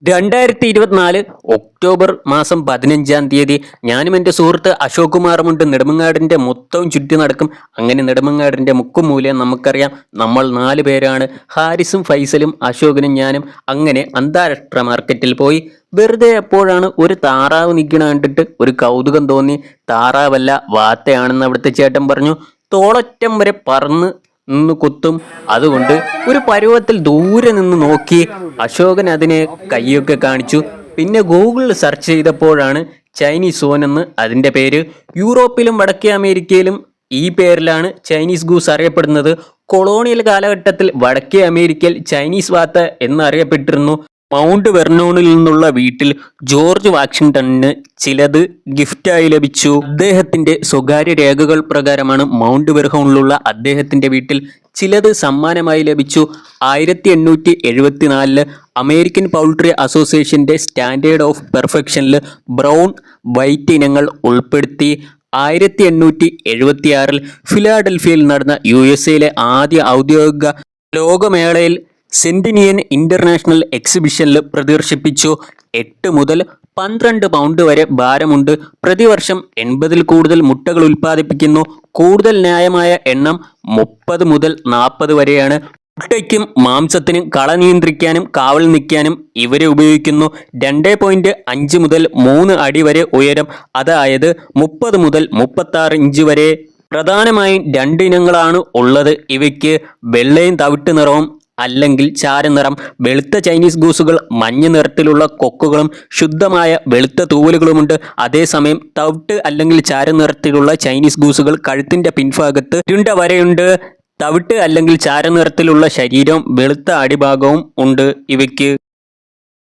2024 October മാസം 15-ാം തീയതി ഞാനും എൻ്റെ സുഹൃത്ത് അശോക് കുമാറുമുണ്ട് നെടുമങ്ങാടിൻ്റെ മൊത്തവും ചുറ്റി നടക്കും. അങ്ങനെ നെടുമങ്ങാടിൻ്റെ മുക്കും മൂലയും നമുക്കറിയാം. നമ്മൾ 4 പേരാണ്, ഹാരിസും ഫൈസലും അശോകനും ഞാനും. അങ്ങനെ അന്താരാഷ്ട്ര മാർക്കറ്റിൽ പോയി. വെറുതെ എപ്പോഴാണ് ഒരു താറാവ് നിൽക്കണ കണ്ടിട്ട് ഒരു കൗതുകം തോന്നി. താറാവല്ല, വാത്തയാണെന്ന് അവിടുത്തെ ചേട്ടൻ പറഞ്ഞു. തോളറ്റം വരെ പറന്ന് നിന്ന് കുത്തും. അതുകൊണ്ട് ഒരു പരുവത്തിൽ ദൂരെ നിന്ന് നോക്കി അശോകൻ അതിനെ കൈയൊക്കെ കാണിച്ചു. പിന്നെ ഗൂഗിളിൽ സെർച്ച് ചെയ്തപ്പോഴാണ് ചൈനീസ് സോൻ എന്ന് അതിൻ്റെ പേര്. യൂറോപ്പിലും വടക്കേ അമേരിക്കയിലും ഈ പേരിലാണ് ചൈനീസ് ഗൂസ് അറിയപ്പെടുന്നത്. കൊളോണിയൽ കാലഘട്ടത്തിൽ വടക്കേ അമേരിക്കയിൽ ചൈനീസ് വാത്ത എന്നറിയപ്പെട്ടിരുന്നു. മൗണ്ട് വെർണോണിൽ നിന്നുള്ള വീട്ടിൽ ജോർജ് വാഷിംഗ്ടണിന് ചിലത് ഗിഫ്റ്റായി ലഭിച്ചു. അദ്ദേഹത്തിന്റെ സ്വകാര്യ രേഖകൾ പ്രകാരമാണ് മൗണ്ട് വെർണോണിലുള്ള അദ്ദേഹത്തിന്റെ വീട്ടിൽ ചിലത് സമ്മാനമായി ലഭിച്ചു. 1874 അമേരിക്കൻ പൗൾട്രി അസോസിയേഷന്റെ സ്റ്റാൻഡേർഡ് ഓഫ് പെർഫെക്ഷനിൽ ബ്രൗൺ വൈറ്റ് ഇനങ്ങൾ ഉൾപ്പെടുത്തി. 1876 ഫിലാഡൽഫിയയിൽ നടന്ന USA ആദ്യ ഔദ്യോഗിക ലോകമേളയിൽ സെന്റിനിയൻ ഇന്റർനാഷണൽ എക്സിബിഷനിൽ പ്രദർശിപ്പിച്ചു. 8 മുതൽ 12 പൗണ്ട് വരെ ഭാരമുണ്ട്. പ്രതിവർഷം 80-ൽ കൂടുതൽ മുട്ടകൾ ഉൽപ്പാദിപ്പിക്കുന്നു. കൂടുതൽ ന്യായമായ എണ്ണം 30 മുതൽ 40 വരെയാണ്. മുട്ടയ്ക്കും മാംസത്തിനും കള നിയന്ത്രിക്കാനും കാവൽ നിൽക്കാനും ഇവരെ ഉപയോഗിക്കുന്നു. 2.5 മുതൽ 3 അടി വരെ ഉയരം, അതായത് 30 മുതൽ 36 ഇഞ്ച് വരെ. പ്രധാനമായും 2 ഇനങ്ങളാണ് ഉള്ളത്. ഇവയ്ക്ക് വെള്ളയും തവിട്ട് നിറവും അല്ലെങ്കിൽ ചാരനിറം. വെളുത്ത ചൈനീസ് ഗൂസുകൾ മഞ്ഞ നിറത്തിലുള്ള കൊക്കുകളും ശുദ്ധമായ വെളുത്ത തൂവലുകളുമുണ്ട്. അതേസമയം തവിട്ട് അല്ലെങ്കിൽ ചാരനിറത്തിലുള്ള ചൈനീസ് ഗൂസുകൾ കഴുത്തിന്റെ പിൻഭാഗത്ത് ഇരുണ്ട വരയുണ്ട്. തവിട്ട് അല്ലെങ്കിൽ ചാരനിറത്തിലുള്ള ശരീരവും വെളുത്ത അടിഭാഗവും ഉണ്ട് ഇവയ്ക്ക്.